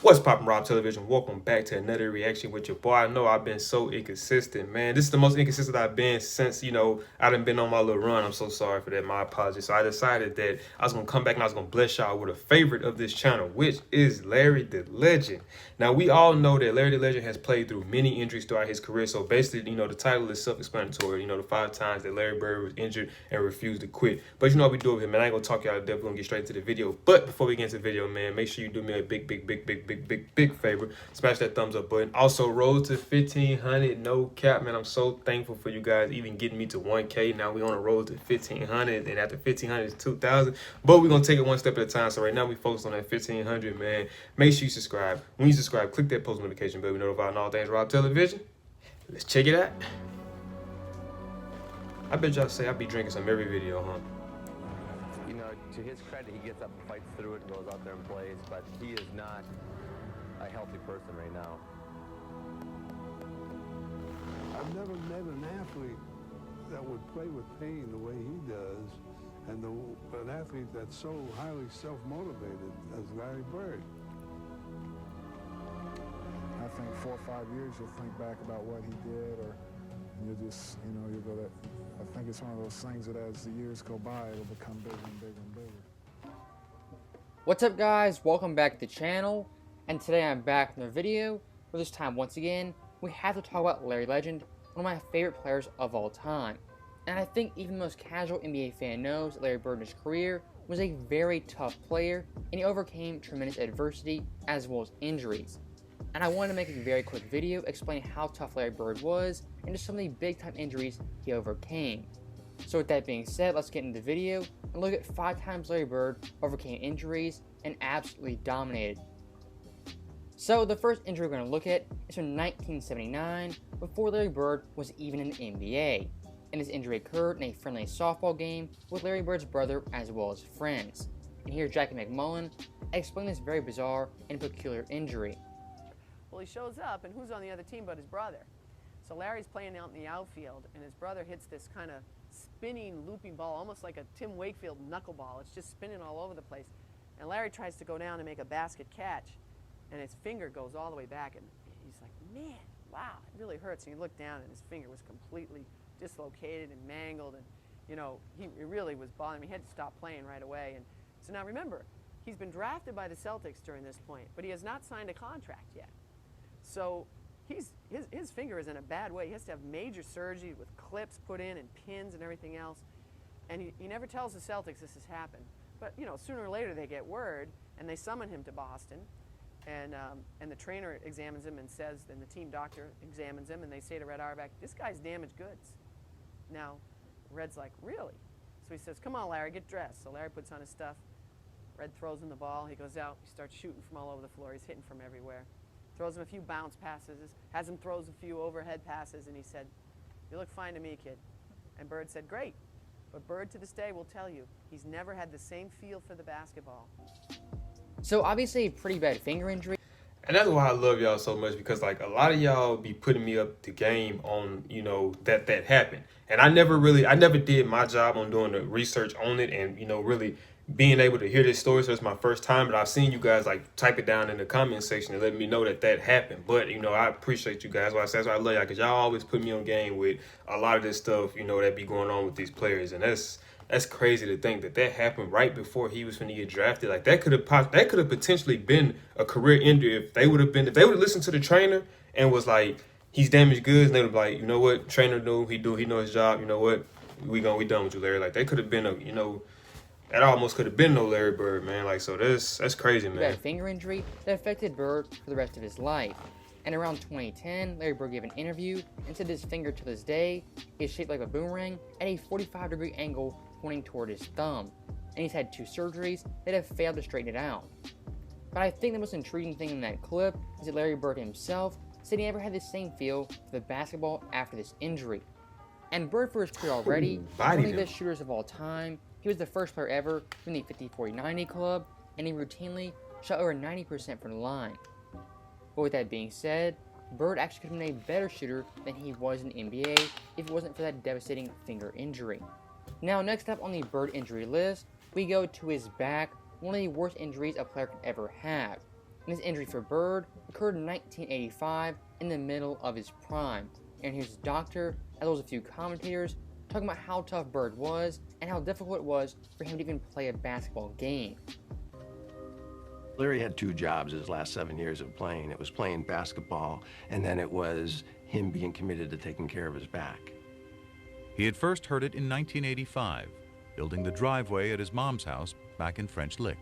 What's poppin', Rob Television? Welcome back to another reaction with your boy. I know I've been so inconsistent, man. This is the most inconsistent I've been since, I done been on my little run. I'm so sorry for that. My apologies. So I decided that I was going to come back and I was going to bless y'all with a favorite of this channel, which is Larry the Legend. Now, we all know that Larry the Legend has played through many injuries throughout his career. So basically, the title is self-explanatory. The 5 times that Larry Bird was injured and refused to quit. But you know what we do with him, man. I ain't going to talk y'all to death. We're going to get straight into the video. But before we get into the video, man, make sure you do me a big favor. Smash that thumbs up button. Also, road to 1,500. No cap, man. I'm so thankful for you guys even getting me to 1K. Now we on a road to 1,500, and after 1,500 is 2,000. But we're gonna take it one step at a time. So right now we focus on that 1,500, man. Make sure you subscribe. When you subscribe, click that post notification bell. Be notified on all things Rob Television. Let's check it out. I bet y'all say I be drinking some every video, huh? You know, to his credit, he gets up and fights through it and goes out there and plays, but he is not a healthy person right now. I've never met an athlete that would play with pain the way he does, and an athlete that's so highly self-motivated as Larry Bird. I think 4 or 5 years you'll think back about what he did, or you'll just, you'll go that. I think it's one of those things that as the years go by, it'll become bigger and bigger and bigger. What's up, guys? Welcome back to the channel, and today I'm back in the video. For this time, once again, we have to talk about Larry Legend, one of my favorite players of all time. And I think even the most casual NBA fan knows that Larry Bird in his career was a very tough player, and he overcame tremendous adversity as well as injuries. And I wanted to make a very quick video explaining how tough Larry Bird was and just some of the big time injuries he overcame. So with that being said, let's get into the video and look at 5 times Larry Bird overcame injuries and absolutely dominated. So the first injury we're going to look at is from 1979, before Larry Bird was even in the NBA. And this injury occurred in a friendly softball game with Larry Bird's brother as well as friends. And here's Jackie McMullen explain this very bizarre and peculiar injury. Well, he shows up, and who's on the other team but his brother? So Larry's playing out in the outfield, and his brother hits this kind of spinning, looping ball, almost like a Tim Wakefield knuckleball. It's just spinning all over the place. And Larry tries to go down and make a basket catch, and his finger goes all the way back, and he's like, man, wow, it really hurts. And he looked down, and his finger was completely dislocated and mangled, and, it really was bothering him. He had to stop playing right away. And so now remember, he's been drafted by the Celtics during this point, but he has not signed a contract yet. So his finger is in a bad way. He has to have major surgery with clips put in and pins and everything else. And he never tells the Celtics this has happened. But, sooner or later they get word, and they summon him to Boston. And the trainer examines him and says, and the team doctor examines him, and they say to Red Auerbach, this guy's damaged goods. Now, Red's like, really? So he says, come on, Larry, get dressed. So Larry puts on his stuff. Red throws him the ball. He goes out. He starts shooting from all over the floor. He's hitting from everywhere. Throws him a few bounce passes, has him throws a few overhead passes, and he said, you look fine to me, kid. And Bird said, great. But Bird to this day will tell you, he's never had the same feel for the basketball. So obviously a pretty bad finger injury. And that's why I love y'all so much, because like a lot of y'all be putting me up the game on, that happened. And I never did my job on doing the research on it and, really being able to hear this story. So it's my first time, but I've seen you guys like type it down in the comment section and let me know that happened. But, I appreciate you guys. That's why I love y'all, because y'all always put me on game with a lot of this stuff, that be going on with these players. And that's crazy to think that happened right before he was going to get drafted. Like that could have potentially been a career ender if they would have listened to the trainer and was like, he's damaged goods, and they would be like, you know what, trainer knew he know his job. You know what, we done with you, Larry. Like they could have been that almost could have been no Larry Bird, man. Like, so that's crazy, man. He had a finger injury that affected Bird for the rest of his life. And around 2010, Larry Bird gave an interview and said his finger to this day is shaped like a boomerang at a 45-degree angle pointing toward his thumb. And he's had 2 surgeries that have failed to straighten it out. But I think the most intriguing thing in that clip is that Larry Bird himself said he never had the same feel for the basketball after this injury. And Bird, for his career already, one of the best shooters of all time. He was the first player ever in the 50-40-90 club, and he routinely shot over 90% from the line. But with that being said, Bird actually could have been a better shooter than he was in the NBA if it wasn't for that devastating finger injury. Now, next up on the Bird injury list, we go to his back, one of the worst injuries a player could ever have. And this injury for Bird occurred in 1985 in the middle of his prime. And here's his doctor, as well as a few commentators, talking about how tough Bird was and how difficult it was for him to even play a basketball game. Larry had two jobs his last 7 years of playing. It was playing basketball, and then it was him being committed to taking care of his back. He had first heard it in 1985, building the driveway at his mom's house back in French Lick.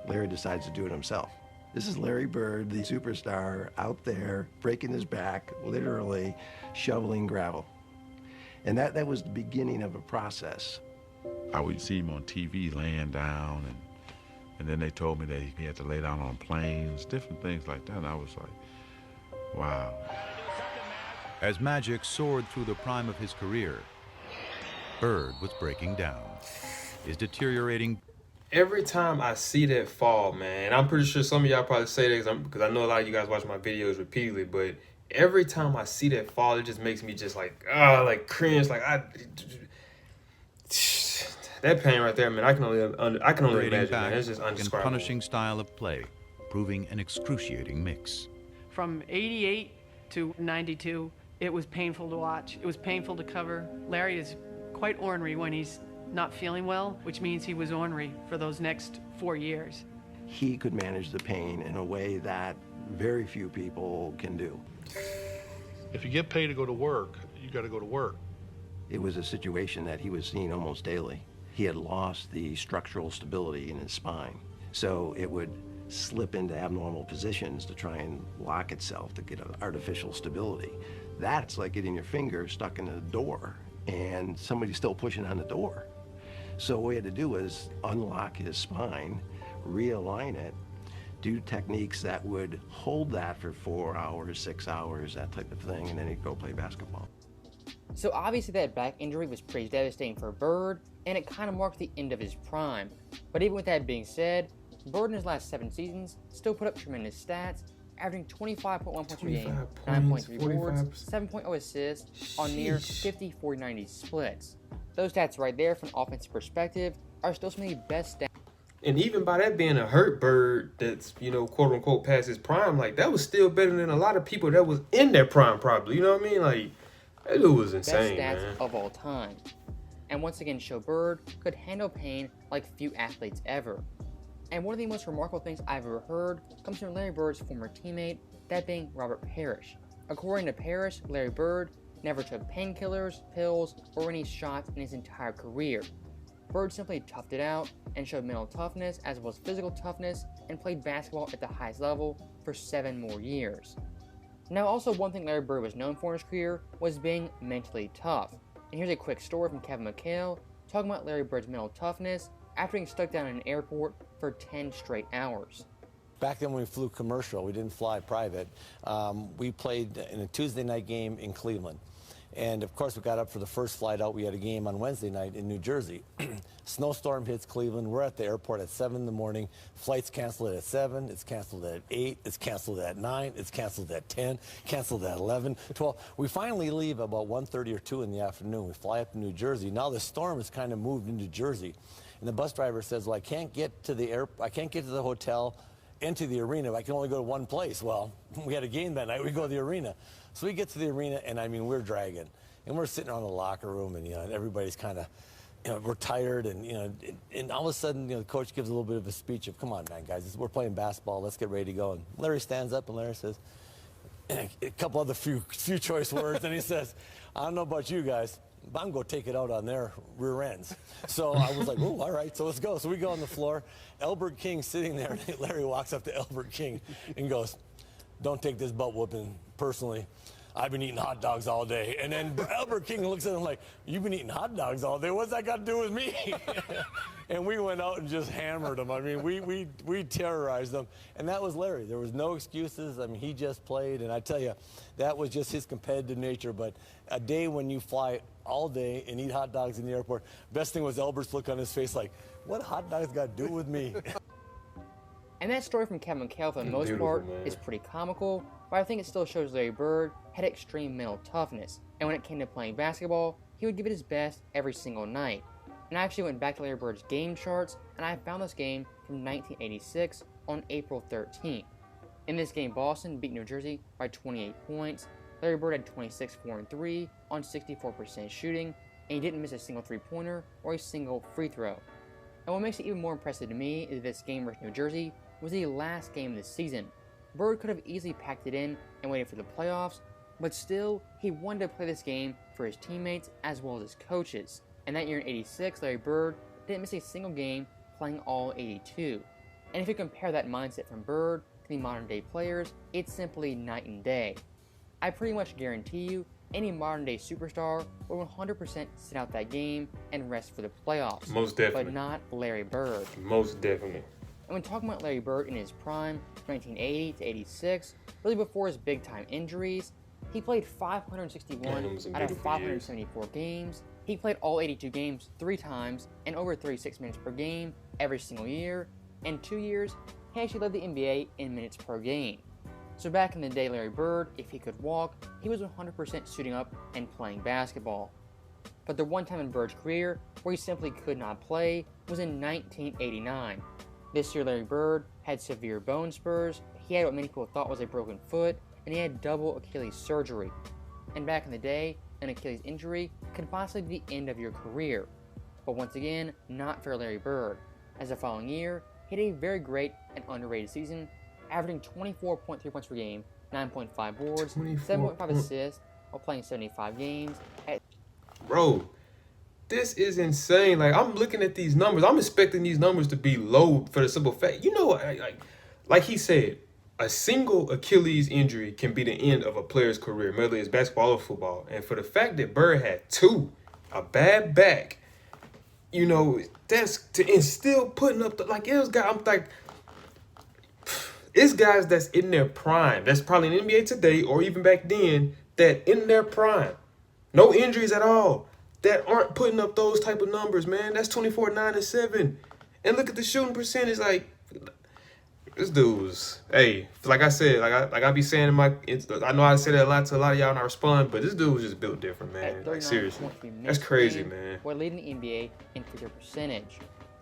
Larry decides to do it himself. This is Larry Bird, the superstar, out there breaking his back, literally shoveling gravel. And that was the beginning of a process. I would see him on TV laying down, and then they told me that he had to lay down on planes, different things like that, and I was like, wow. As Magic soared through the prime of his career, Bird was breaking down. His deteriorating. Every time I see that fall, man, I'm pretty sure some of y'all probably say that because I know a lot of you guys watch my videos repeatedly, but every time I see that fall, it just makes me just like cringe, that pain right there, man. I can only imagine, man. It's just undescribable. Punishing style of play, proving an excruciating mix. From 88 to 92, it was painful to watch. It was painful to cover. Larry is quite ornery when he's not feeling well, which means he was ornery for those next 4 years. He could manage the pain in a way that very few people can do. If you get paid to go to work, you got to go to work. It was a situation that he was seeing almost daily. He had lost the structural stability in his spine, so it would slip into abnormal positions to try and lock itself to get an artificial stability. That's like getting your finger stuck in a door and somebody's still pushing on the door. So what we had to do was unlock his spine, realign it, do techniques that would hold that for 4 hours, 6 hours, that type of thing, and then he'd go play basketball. So obviously that back injury was pretty devastating for Bird, and it kind of marked the end of his prime. But even with that being said, Bird in his last 7 seasons still put up tremendous stats, averaging 25.1 points per game, 9.3 boards, 7.0 assists on near 50-40-90 splits. Those stats right there from an offensive perspective are still some of the best stats. And even by that being a hurt Bird that's, quote unquote past his prime, like that was still better than a lot of people that was in their prime probably, you know what I mean? Like, that dude was insane, best stats man. of all time. And once again show Bird could handle pain like few athletes ever. And one of the most remarkable things I've ever heard comes from Larry Bird's former teammate, that being Robert Parrish. According to Parrish, Larry Bird never took painkillers, pills, or any shots in his entire career. Bird simply toughed it out and showed mental toughness as well as physical toughness and played basketball at the highest level for 7 more years. Now also one thing Larry Bird was known for in his career was being mentally tough. And here's a quick story from Kevin McHale talking about Larry Bird's mental toughness after being stuck down in an airport for 10 straight hours. Back then when we flew commercial, we didn't fly private, we played in a Tuesday night game in Cleveland. And of course we got up for the first flight out. We had a game on Wednesday night in New Jersey. Snowstorm hits Cleveland. We're at the airport at 7 in the morning. Flight's canceled at 7. It's canceled at 8. It's canceled at 9. It's canceled at 10. Canceled at 11, 12. We finally leave about 1:30 or 2 in the afternoon. We fly up to New Jersey. Now the storm has kind of moved into Jersey. And the bus driver says, well, I can't get to the hotel into the arena. I can only go to one place. Well, we had a game that night. We go to the arena. So we get to the arena, and I mean, we're dragging. And we're sitting around the locker room, and, and everybody's kind of, we're tired. And, and all of a sudden, the coach gives a little bit of a speech of, come on, man, guys, we're playing basketball. Let's get ready to go. And Larry stands up, and Larry says, a couple other few choice words, and he says, I don't know about you guys, but I'm going to take it out on their rear ends. So I was like, oh, all right, so let's go. So we go on the floor. Albert King sitting there, and Larry walks up to Albert King and goes, don't take this butt whooping personally. I've been eating hot dogs all day. And then Albert King looks at him like, you've been eating hot dogs all day? What's that got to do with me? And we went out and just hammered him. I mean, we terrorized him. And that was Larry. There was no excuses. I mean, he just played. And I tell you, that was just his competitive nature. But a day when you fly all day and eat hot dogs in the airport, best thing was Albert's look on his face like, what hot dogs got to do with me? And that story from Kevin McHale, for the most part, is pretty comical, but I think it still shows Larry Bird had extreme mental toughness, and when it came to playing basketball, he would give it his best every single night. And I actually went back to Larry Bird's game charts, and I found this game from 1986 on April 13th. In this game, Boston beat New Jersey by 28 points. Larry Bird had 26, 4, and 3 on 64% shooting, and he didn't miss a single three-pointer or a single free throw. And what makes it even more impressive to me is this game versus New Jersey was the last game of the season. Bird could have easily packed it in and waited for the playoffs, but still, he wanted to play this game for his teammates as well as his coaches. And that year in '86, Larry Bird didn't miss a single game, playing all 82. And if you compare that mindset from Bird to the modern day players, it's simply night and day. I pretty much guarantee you any modern day superstar will 100% sit out that game and rest for the playoffs. Most definitely. But not Larry Bird. Most definitely. And when talking about Larry Bird in his prime, 1980 to '86, really before his big time injuries, he played 561 out of 574 games. He played all 82 games 3 times and over 36 minutes per game every single year. In 2 years, he actually led the NBA in minutes per game. So back in the day, Larry Bird, if he could walk, he was 100% suiting up and playing basketball. But the one time in Bird's career where he simply could not play was in 1989. This year, Larry Bird had severe bone spurs, he had what many people thought was a broken foot, and he had double Achilles surgery. And back in the day, an Achilles injury could possibly be the end of your career. But once again, not for Larry Bird, as the following year, he had a very great and underrated season, averaging 24.3 points per game, 9.5 boards, 7.5 assists, while playing 75 games. Bro, this is insane. Like, I'm looking at these numbers. I'm expecting these numbers to be low for the simple fact, you know, like he said, a single Achilles injury can be the end of a player's career, whether it's basketball or football. And for the fact that Bird had 2, a bad back, you know, and still putting up I'm like, it's guys that's in their prime. That's probably in the NBA today or even back then that in their prime, no injuries at all, that aren't putting up those type of numbers, man. That's 24, 9, and 7. And look at the shooting percentage. Like, this dude was, hey, like I said, like I be saying I know I say that a lot to a lot of y'all and I respond, but this dude was just built different, man. Like, seriously. That's crazy, man. While leading the NBA in free throw percentage.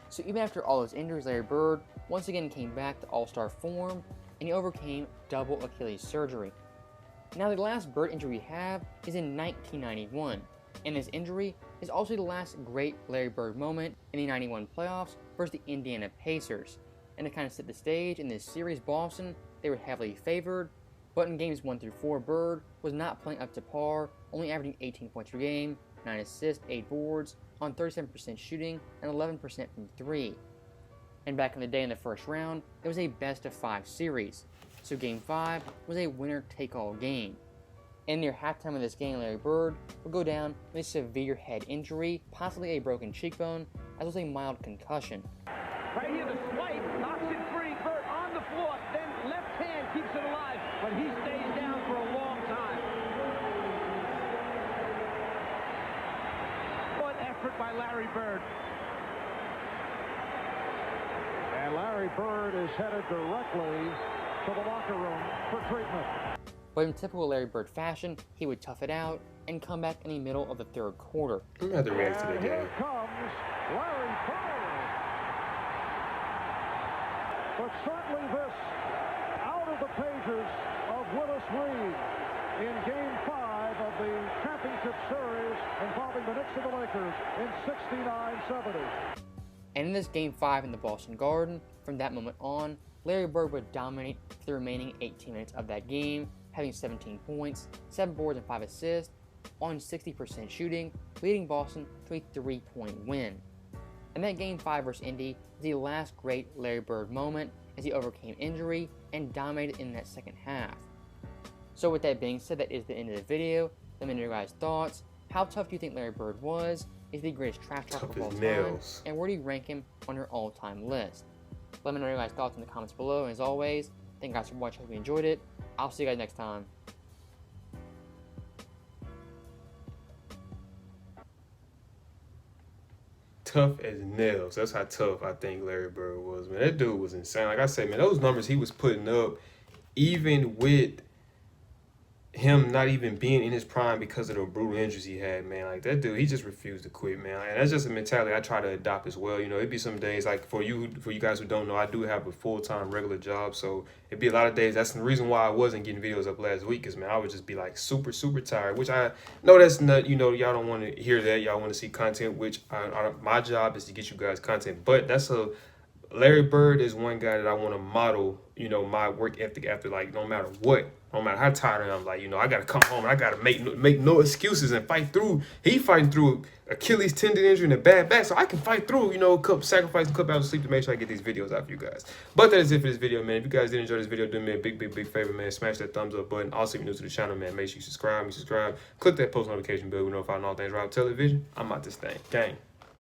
So even after all those injuries, Larry Bird once again came back to all-star form, and he overcame double Achilles surgery. Now the last Bird injury we have is in 1991, and this injury is also the last great Larry Bird moment in the '91 playoffs versus the Indiana Pacers. And to kind of set the stage, in this series, Boston, they were heavily favored, but in games 1 through 4, Bird was not playing up to par, only averaging 18 points per game, 9 assists, 8 boards, on 37% shooting, and 11% from 3. And back in the day in the first round, it was a best-of-5 series, so Game 5 was a winner-take-all game. And near halftime of this game, Larry Bird would go down with a severe head injury, possibly a broken cheekbone, as well as a mild concussion. Right here, the swipe knocks it free. Bird on the floor, then left hand keeps it alive, but he stays down for a long time. What effort by Larry Bird. And Larry Bird is headed directly to the locker room for treatment. But in typical Larry Bird fashion, he would tough it out and come back in the middle of the third quarter. I'm gonna have to react to the game. Here comes Larry Bird. But certainly this out of the pages of Willis Reed in Game 5 of the championship series involving the Knicks and the Lakers in 69-70. And in this Game 5 in the Boston Garden, from that moment on, Larry Bird would dominate for the remaining 18 minutes of that game, having 17 points, 7 boards, and 5 assists, on 60% shooting, leading Boston to a 3-point win. And that Game 5 versus Indy was the last great Larry Bird moment as he overcame injury and dominated in that second half. So with that being said, that is the end of the video. Let me know your guys' thoughts. How tough do you think Larry Bird was? Is he the greatest trash talker of all time? And where do you rank him on your all-time list? Let me know your guys' thoughts in the comments below. And as always, thank you guys for watching. Hope you enjoyed it. I'll see you guys next time. Tough as nails. That's how tough I think Larry Bird was, man. That dude was insane. Like I said, man, those numbers he was putting up, even with him not even being in his prime because of the brutal injuries he had, man. Like, that dude, he just refused to quit, man. And that's just a mentality I try to adopt as well. You know, it'd be some days, like, for you guys who don't know, I do have a full-time regular job, so it'd be a lot of days. That's the reason why I wasn't getting videos up last week, is, man, I would just be, like, super, super tired, which I know that's not, you know, y'all don't want to hear that. Y'all want to see content, which my job is to get you guys content. But Larry Bird is one guy that I want to model, you know, my work ethic after, like, no matter what, no matter how tired I am, like, you know, I got to come home and I got to make no excuses and fight through. He fighting through Achilles tendon injury and a bad back, so I can fight through, you know, sacrifice a couple hours of sleep to make sure I get these videos out for you guys. But that is it for this video, man. If you guys did enjoy this video, do me a big, big, big favor, man. Smash that thumbs up button. Also, if you're new to the channel, man, make sure you subscribe. Click that post notification bell. We notify on all things Rob Television. I'm out this thing. Gang.